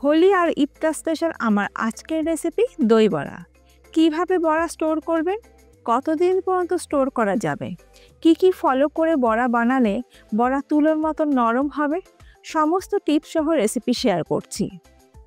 হোলি আর ইফতার special আমার আজকের recipe দই বড়া। কিভাবে বড়া স্টোর করবেন, কতদিন পর্যন্ত স্টোর করা যাবে, কি ফলো করে বড়া বানালে বড়া তুলোর মতো নরম হবে, সমস্ত টিপস সহ রেসিপি শেয়ার করছি।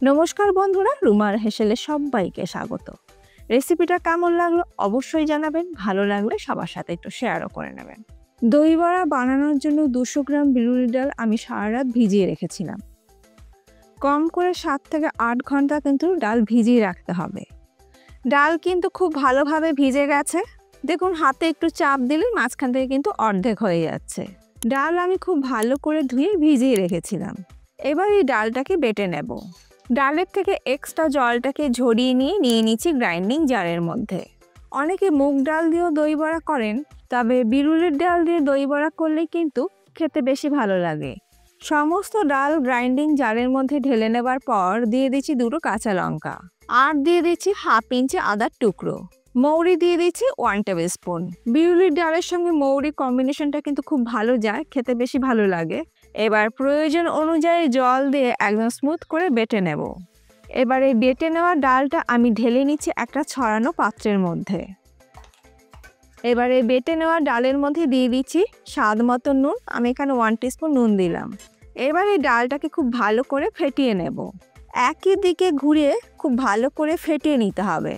নমস্কার বন্ধুরা, রুমার হেসেলে সবাইকে স্বাগত। রেসিপিটা কেমন লাগলো অবশ্যই জানাবেন, ভালো লাগলে সবার সাথে একটু শেয়ারও করে নেবেন। দই বড়া বানানোর জন্য 200 গ্রাম বিউলির ডাল আমি সারা রাত ভিজিয়ে রেখেছিলাম। কম করে 7 থেকে 8 ঘন্টা কিন্তু ডাল ভিজিয়ে রাখতে হবে। ডাল কিন্তু খুব ভালোভাবে ভিজে গেছে, দেখুন হাতে একটু চাপ দিলে মাঝখান থেকে কিন্তু অর্ধেক হয়ে যাচ্ছে। ডাল আমি খুব ভালো করে ধুয়ে ভিজিয়ে রেখেছিলাম। এবার এই ডালটাকে বেটে নেব। ডালের থেকে এক্সট্রা জলটাকে ঝরিয়ে নিয়ে নিচ্ছি গ্রাইন্ডিং জারের মধ্যে। অনেকে মুগ ডাল দিয়েও দই বড়া করেন, তবে বিউলির ডাল দিয়ে দই বড়া করলে কিন্তু খেতে বেশি ভালো লাগে। সমস্ত ডাল গ্রাইন্ডিং জারের মধ্যে ঢেলে নেবার পর দিয়ে দিচ্ছি 2টো কাঁচা লঙ্কা, আর দিয়ে দিচ্ছি 1/2 ইঞ্চি আদার টুকরো, মৌরি দিয়ে দিচ্ছি 1 টেবিল স্পুন। বিউলির ডালের সঙ্গে মৌরি কম্বিনেশনটা কিন্তু খুব ভালো যায়, খেতে বেশি ভালো লাগে। এবার প্রয়োজন অনুযায়ী জল দিয়ে একদম স্মুথ করে বেটে নেব। এবার এই বেটে নেওয়া ডালটা আমি ঢেলে নিচ্ছি একটা ছড়ানো পাত্রের মধ্যে। এবার এই বেটে নেওয়া ডালের মধ্যে দিয়ে দিচ্ছি স্বাদ মতো নুন, আমি এখানে 1 টিস্পুন নুন দিলাম। এবার এই ডালটাকে খুব ভালো করে ফেটিয়ে নেব। একই দিকে ঘুরিয়ে খুব ভালো করে ফেটিয়ে নিতে হবে।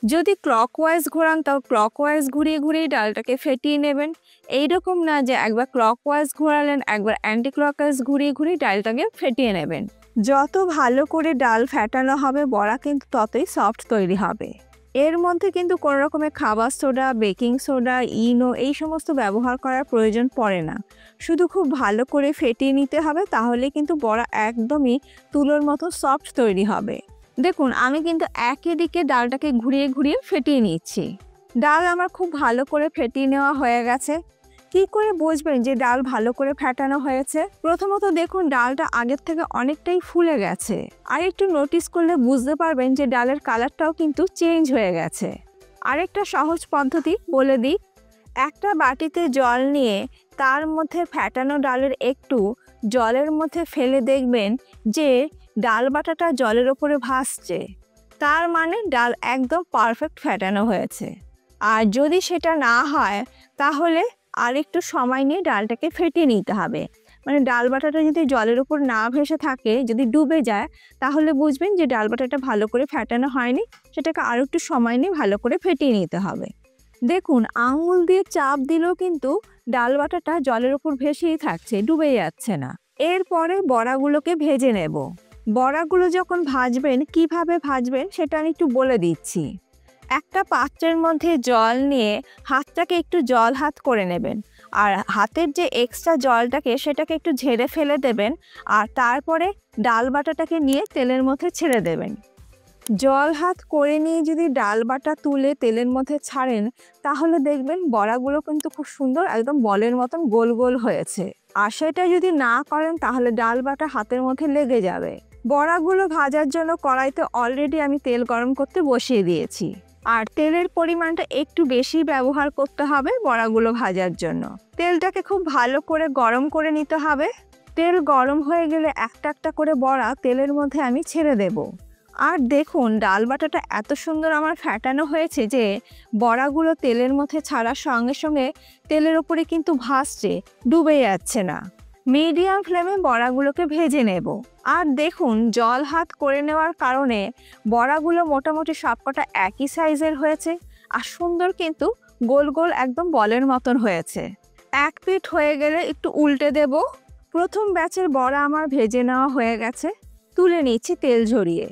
যদি ক্লকওয়াইজ ঘোরান তাও ক্লকওয়াইজ ঘুরিয়ে ঘুরিয়ে ডালটাকে ফেটিয়ে নেবেন। এইরকম না যে একবার ক্লকওয়াইজ ঘোরালেন, একবার অ্যান্টি ক্লকওয়াইজ ঘুরিয়ে ঘুরিয়ে ডালটাকে ফেটিয়ে নেবেন। যত ভালো করে ডাল ফেটানো হবে বড়া কিন্তু ততই সফট তৈরি হবে। এর মধ্যে কিন্তু কোনো রকমের খাবার সোডা, বেকিং সোডা, ইনো এই সমস্ত ব্যবহার করার প্রয়োজন পড়ে না। শুধু খুব ভালো করে ফেটিয়ে নিতে হবে, তাহলে কিন্তু বড়া একদমই তুলোর মতো সফট তৈরি হবে। দেখুন আমি কিন্তু একই দিকে ডালটাকে ঘুরিয়ে ঘুরিয়ে ফেটিয়ে নিচ্ছি। ডাল আমার খুব ভালো করে ফেটিয়ে নেওয়া হয়ে গেছে। কি করে বুঝবেন যে ডাল ভালো করে ফেটানো হয়েছে? প্রথমত দেখুন ডালটা আগের থেকে অনেকটাই ফুলে গেছে। আর একটু নোটিস করলে বুঝতে পারবেন যে ডালের কালারটাও কিন্তু চেঞ্জ হয়ে গেছে। আরেকটা সহজ পদ্ধতি বলে দিই, একটা বাটিতে জল নিয়ে তার মধ্যে ফেটানো ডালের একটু জলের মধ্যে ফেলে দেখবেন যে ডাল বাটাটা জলের ওপরে ভাসছে, তার মানে ডাল একদম পারফেক্ট ফেটানো হয়েছে। আর যদি সেটা না হয় তাহলে আর একটু সময় নিয়ে ডালটাকে ফেটিয়ে নিতে হবে। মানে ডাল বাটাটা যদি জলের উপর না ভেসে থাকে, যদি ডুবে যায়, তাহলে বুঝবেন যে ডাল বাটাটা ভালো করে ফেটানো হয়নি। সেটাকে আরও একটু সময় নিয়ে ভালো করে ফেটিয়ে নিতে হবে। দেখুন আঙুল দিয়ে চাপ দিলেও কিন্তু ডাল বাটাটা জলের উপর ভেসেই থাকছে, ডুবে যাচ্ছে না। এরপরে বড়াগুলোকে ভেজে নেব। বড়াগুলো যখন ভাজবেন, কিভাবে ভাজবেন সেটা আমি একটু বলে দিচ্ছি। একটা পাত্রের মধ্যে জল নিয়ে হাতটাকে একটু জল হাত করে নেবেন, আর হাতের যে এক্সট্রা জলটাকে সেটাকে একটু ঝেড়ে ফেলে দেবেন, আর তারপরে ডাল বাটাটাকে নিয়ে তেলের মধ্যে ছেড়ে দেবেন। জল হাত করে নিয়ে যদি ডাল বাটা তুলে তেলের মধ্যে ছাড়েন, তাহলে দেখবেন বড়াগুলো কিন্তু খুব সুন্দর একদম বলের মতন গোল গোল হয়েছে। আর সেটা যদি না করেন তাহলে ডাল বাটা হাতের মধ্যে লেগে যাবে। বড়াগুলো ভাজার জন্য কড়াইতে অলরেডি আমি তেল গরম করতে বসিয়ে দিয়েছি। আর তেলের পরিমাণটা একটু বেশি ব্যবহার করতে হবে বড়াগুলো ভাজার জন্য। তেলটাকে খুব ভালো করে গরম করে নিতে হবে। তেল গরম হয়ে গেলে একটা একটা করে বড়া তেলের মধ্যে আমি ছেড়ে দেব। আর দেখুন ডাল বাটাটা এত সুন্দর আমার ফেটানো হয়েছে যে বড়াগুলো তেলের মধ্যে ছাড়ার সঙ্গে সঙ্গে তেলের উপরে কিন্তু ভাসছে, ডুবে যাচ্ছে না। মিডিয়াম ফ্লেমে বড়াগুলোকে ভেজে নেব। আর দেখুন জল হাত করে নেওয়ার কারণে বড়াগুলো মোটামুটি সবকটা একই সাইজের হয়েছে, আর সুন্দর কিন্তু গোল গোল একদম বলের মতন হয়েছে। এক পিঠ হয়ে গেলে একটু উল্টে দেব। প্রথম ব্যাচের বড়া আমার ভেজে নেওয়া হয়ে গেছে, তুলে নিচ্ছি তেল ঝরিয়ে।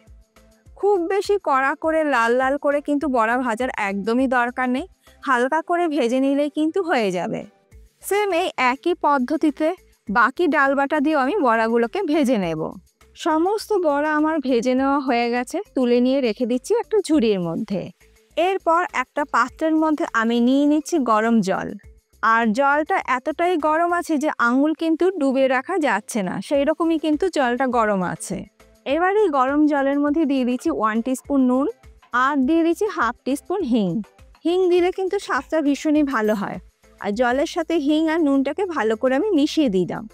খুব বেশি কড়া করে লাল লাল করে কিন্তু বড়া ভাজার একদমই দরকার নেই, হালকা করে ভেজে নিলেই কিন্তু হয়ে যাবে। সেম এই একই পদ্ধতিতে বাকি ডাল বাটা দিয়েও আমি বড়াগুলোকে ভেজে নেব। সমস্ত বড়া আমার ভেজে নেওয়া হয়ে গেছে, তুলে নিয়ে রেখে দিচ্ছি একটা ঝুড়ির মধ্যে। এরপর একটা পাত্রের মধ্যে আমি নিয়ে নিচ্ছি গরম জল। আর জলটা এতটাই গরম আছে যে আঙুল কিন্তু ডুবে রাখা যাচ্ছে না, সেই রকমই কিন্তু জলটা গরম আছে। এবার এই গরম জলের মধ্যে দিয়ে দিচ্ছি 1 টিস্পুন নুন, আর দিয়ে দিচ্ছি 1/2 টিস্পুন হিং। হিং দিলে কিন্তু স্বাদটা ভীষণই ভালো হয়। আর জলের সাথে হিং আর নুনটাকে ভালো করে আমি মিশিয়ে দিলাম।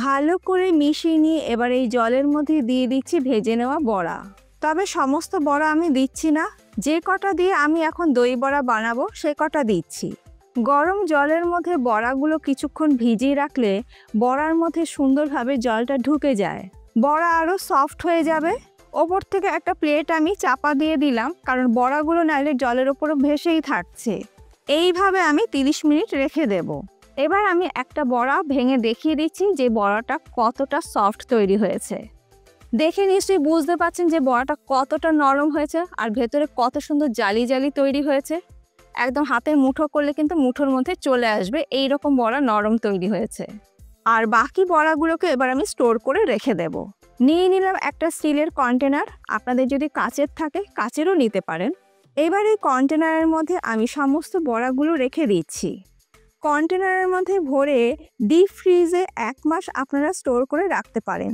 ভালো করে মিশিয়ে নিয়ে এবার এই জলের মধ্যে দিয়ে দিচ্ছি ভেজে নেওয়া বড়া। তবে সমস্ত বড়া আমি দিচ্ছি না, যে কটা দিয়ে আমি এখন দই বড়া বানাবো সে কটা দিচ্ছি। গরম জলের মধ্যে বড়াগুলো কিছুক্ষণ ভিজিয়ে রাখলে বড়ার মধ্যে সুন্দরভাবে জলটা ঢুকে যায়, বড়া আরও সফট হয়ে যাবে। ওপর থেকে একটা প্লেট আমি চাপা দিয়ে দিলাম, কারণ বড়াগুলো নাইলে জলের ওপরে ভেসেই থাকছে। এইভাবে আমি 30 মিনিট রেখে দেব। এবার আমি একটা বড়া ভেঙে দেখিয়ে দিচ্ছি যে বড়াটা কতটা সফট তৈরি হয়েছে। দেখে নিশ্চয়ই বুঝতে পারছেন যে বড়াটা কতটা নরম হয়েছে আর ভেতরে কত সুন্দর জালি জালি তৈরি হয়েছে। একদম হাতে মুঠো করলে কিন্তু মুঠোর মধ্যে চলে আসবে, এই রকম বড়া নরম তৈরি হয়েছে। আর বাকি বড়াগুলোকে এবার আমি স্টোর করে রেখে দেব। নিয়ে নিলাম একটা স্টিলের কন্টেনার, আপনাদের যদি কাচের থাকে কাচেরও নিতে পারেন। এবার এই কন্টেনারের মধ্যে আমি সমস্ত বড়াগুলো রেখে দিচ্ছি। কন্টেনারের মধ্যে ভরে ডিপ ফ্রিজে 1 মাস আপনারা স্টোর করে রাখতে পারেন।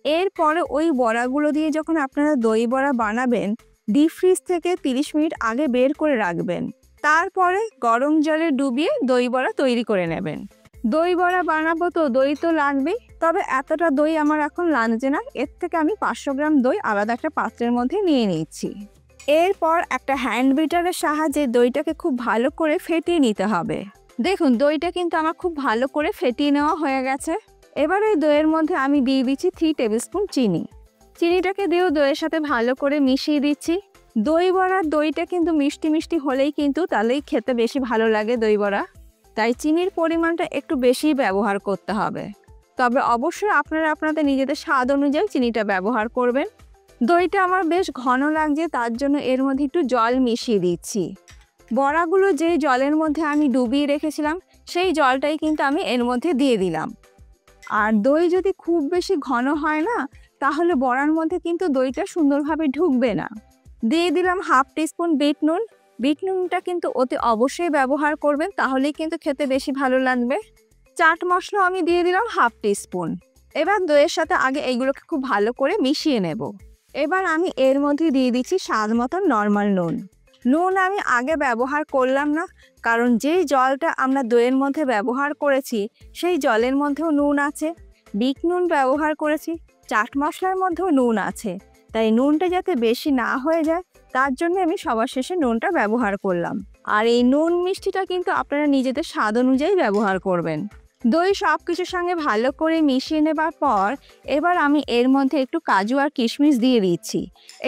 এরপরে ওই বড়াগুলো দিয়ে যখন আপনারা দই বড়া বানাবেন, ডিপ ফ্রিজ থেকে 30 মিনিট আগে বের করে রাখবেন। তারপরে গরম জলে ডুবিয়ে দই বড়া তৈরি করে নেবেন। দই বড়া বানাবো তো দই তো লাগবেই, তবে এতটা দই আমার এখন লাগছে না। এর থেকে আমি 500 গ্রাম দই আলাদা একটা পাত্রের মধ্যে নিয়ে নিচ্ছি। এরপর একটা হ্যান্ড বিটারের সাহায্যে দইটাকে খুব ভালো করে ফেটিয়ে নিতে হবে। দেখুন দইটা কিন্তু আমার খুব ভালো করে ফেটিয়ে নেওয়া হয়ে গেছে। এবার এই দইয়ের মধ্যে আমি দিয়ে দিচ্ছি 3 টেবিল স্পুন চিনি। চিনিটাকে দিয়েও দইয়ের সাথে ভালো করে মিশিয়ে দিচ্ছি। দই বড়ার দইটা কিন্তু মিষ্টি মিষ্টি হলেই কিন্তু তাহলেই খেতে বেশি ভালো লাগে দই বড়া, তাই চিনির পরিমাণটা একটু বেশি ব্যবহার করতে হবে। তবে অবশ্যই আপনারা আপনাদের নিজেদের স্বাদ অনুযায়ী চিনিটা ব্যবহার করবেন। দইটা আমার বেশ ঘন লাগছে, তার জন্য এর মধ্যে একটু জল মিশিয়ে দিচ্ছি। বড়াগুলো যে জলের মধ্যে আমি ডুবিয়ে রেখেছিলাম সেই জলটাই কিন্তু আমি এর মধ্যে দিয়ে দিলাম। আর দই যদি খুব বেশি ঘন হয় না, তাহলে বড়ার মধ্যে কিন্তু দইটা সুন্দরভাবে ঢুকবে না। দিয়ে দিলাম 1/2 টিস্পুন বিট নুন। বিট নুনটা কিন্তু অতি অবশ্যই ব্যবহার করবেন, তাহলেই কিন্তু খেতে বেশি ভালো লাগবে। চাট মশলা আমি দিয়ে দিলাম 1/2 টিস্পুন। এবার দইয়ের সাথে আগে এইগুলোকে খুব ভালো করে মিশিয়ে নেব। এবার আমি এর মধ্যে দিয়ে দিচ্ছি স্বাদ মতো নর্মাল নুন। নুন আমি আগে ব্যবহার করলাম না, কারণ যেই জলটা আমরা দইয়ের মধ্যে ব্যবহার করেছি সেই জলের মধ্যেও নুন আছে। বিট নুন ব্যবহার করেছি, চাট মশলার মধ্যেও নুন আছে, তাই নুনটা যাতে বেশি না হয়ে যায় তার জন্য আমি সবার শেষে নুনটা ব্যবহার করলাম। আর এই নুন মিষ্টিটা কিন্তু আপনারা নিজেদের স্বাদ অনুযায়ী ব্যবহার করবেন। দই সব কিছুর সঙ্গে ভালো করে মিশিয়ে নেবার পর এবার আমি এর মধ্যে একটু কাজু আর কিশমিশ দিয়ে দিচ্ছি।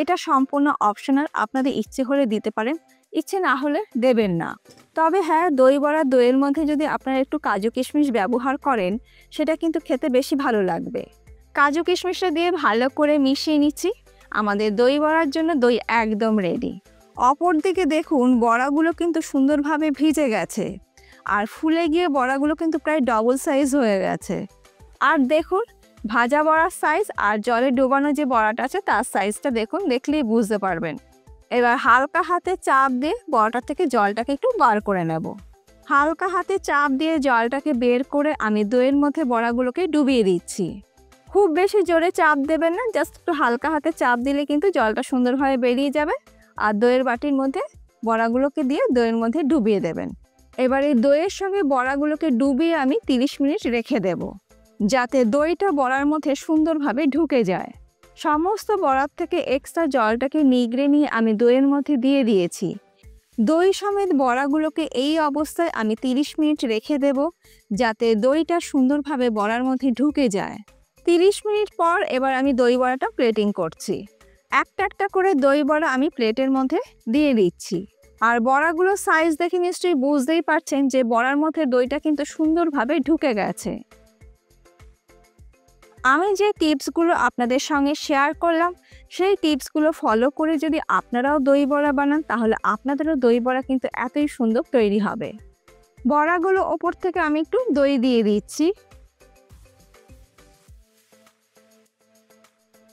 এটা সম্পূর্ণ অপশনাল, আপনাদের ইচ্ছে হলে দিতে পারেন, ইচ্ছে না হলে দেবেন না। তবে হ্যাঁ, দই বড়া দইয়ের মধ্যে যদি আপনারা একটু কাজু কিশমিশ ব্যবহার করেন সেটা কিন্তু খেতে বেশি ভালো লাগবে। কাজু কিশমিশটা দিয়ে ভালো করে মিশিয়ে নিচ্ছি। আমাদের দই বড়ার জন্য দই একদম রেডি। অপর দিকে দেখুন বড়াগুলো কিন্তু সুন্দরভাবে ভিজে গেছে আর ফুলে গিয়ে বড়াগুলো কিন্তু প্রায় ডবল সাইজ হয়ে গেছে। আর দেখুন ভাজা বড়ার সাইজ আর জলে ডোবানো যে বড়াটা আছে তার সাইজটা দেখুন, দেখলেই বুঝতে পারবেন। এবার হালকা হাতে চাপ দিয়ে বড়াটা থেকে জলটাকে একটু বার করে নেব। হালকা হাতে চাপ দিয়ে জলটাকে বের করে আমি দইয়ের মধ্যে বড়াগুলোকে ডুবিয়ে দিচ্ছি। খুব বেশি জোরে চাপ দেবেন না, জাস্ট একটু হালকা হাতে চাপ দিলে কিন্তু জলটা সুন্দরভাবে বেরিয়ে যাবে। আর দইয়ের বাটির মধ্যে বড়াগুলোকে দিয়ে দইয়ের মধ্যে ডুবিয়ে দেবেন। এবার এই দইয়ের সঙ্গে বড়াগুলোকে ডুবিয়ে আমি 30 মিনিট রেখে দেব, যাতে দইটা বড়ার মধ্যে সুন্দরভাবে ঢুকে যায়। সমস্ত বড়ার থেকে এক্সট্রা জলটাকে নিগড়ে নিয়ে আমি দইয়ের মধ্যে দিয়ে দিয়েছি। দই সমেত বড়াগুলোকে এই অবস্থায় আমি 30 মিনিট রেখে দেব, যাতে দইটা সুন্দরভাবে বড়ার মধ্যে ঢুকে যায়। 30 মিনিট পর এবার আমি দই বড়াটা প্লেটিং করছি। একটা একটা করে দই বড়া আমি প্লেটের মধ্যে দিয়ে দিচ্ছি। আর বড়াগুলোর সাইজ দেখে নিশ্চয়ই বুঝতেই পারছেন যে বড়ার মধ্যে দইটা কিন্তু সুন্দরভাবে ঢুকে গেছে। আমি যে টিপসগুলো আপনাদের সঙ্গে শেয়ার করলাম সেই টিপসগুলো ফলো করে যদি আপনারাও দই বড়া বানান তাহলে আপনাদেরও দই বড়া কিন্তু এতই সুন্দর তৈরি হবে। বড়াগুলো ওপর থেকে আমি একটু দই দিয়ে দিচ্ছি।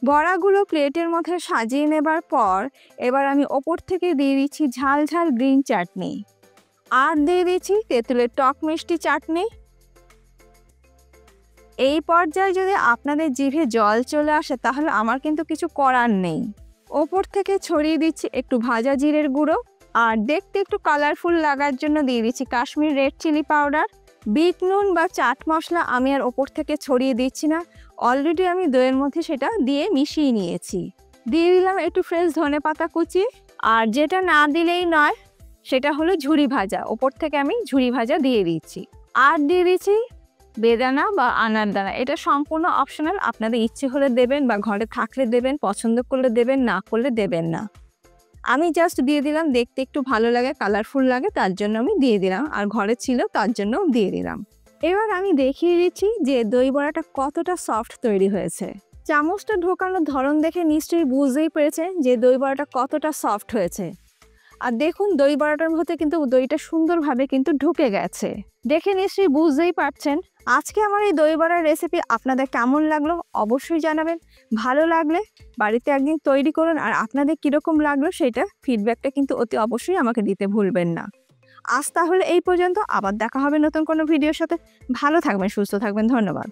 বড়াগুলো প্লেটের মধ্যে সাজিয়ে নেবার পর এবার আমি ওপর থেকে দিয়ে দিচ্ছি ঝাল ঝাল গ্রিন চাটনি আর দিয়ে দিচ্ছি তেঁতুলের টক মিষ্টি চাটনি। এই পর্যায়ে যদি আপনাদের জিভে জল চলে আসে তাহলে আমার কিন্তু কিছু করার নেই। ওপর থেকে ছড়িয়ে দিচ্ছি একটু ভাজা জিরের গুঁড়ো আর দেখতে একটু কালারফুল লাগার জন্য দিয়ে দিচ্ছি কাশ্মীর রেড চিলি পাউডার। বিট নুন বা চাট মশলা আমি আর ওপর থেকে ছড়িয়ে দিচ্ছি না, অলরেডি আমি দইয়ের মধ্যে সেটা দিয়ে মিশিয়ে নিয়েছি। দিয়ে দিলাম একটু ফ্রেশ ধনেপাতা কুচি, আর যেটা না দিলেই নয় সেটা হলো ঝুরি ভাজা। ওপর থেকে আমি ঝুরি ভাজা দিয়ে দিচ্ছি, আর দিয়ে দিচ্ছি বেদানা বা আনার দানা। এটা সম্পূর্ণ অপশনাল, আপনাদের ইচ্ছে হলে দেবেন বা ঘরে থাকলে দেবেন, পছন্দ করলে দেবেন, না করলে দেবেন না। আমি জাস্ট দিয়ে দিলাম, দেখতে একটু ভালো লাগে, কালারফুল লাগে, তার জন্য আমি দিয়ে দিলাম, আর ঘরে ছিল তার জন্য দিয়ে দিলাম। এবার আমি দেখিয়ে দিচ্ছি যে দই বড়াটা কতটা সফট তৈরি হয়েছে। চামচটা ঢোকানোর ধরন দেখে নিশ্চয়ই বুঝতেই পেরেছেন যে দই বড়াটা কতটা সফট হয়েছে। আর দেখুন দই বড়াটার মধ্যে কিন্তু দইটা সুন্দরভাবে কিন্তু ঢুকে গেছে, দেখে নিশ্চয়ই বুঝতেই পারছেন। আজকে আমার এই দই বড়ার রেসিপি আপনাদের কেমন লাগলো অবশ্যই জানাবেন। ভালো লাগলে বাড়িতে একদিন তৈরি করুন, আর আপনাদের কীরকম লাগলো সেটা ফিডব্যাকটা কিন্তু অতি অবশ্যই আমাকে দিতে ভুলবেন না। আজ তাহলে এই পর্যন্ত, আবার দেখা হবে নতুন কোনো ভিডিওর সাথে। ভালো থাকবেন, সুস্থ থাকবেন, ধন্যবাদ।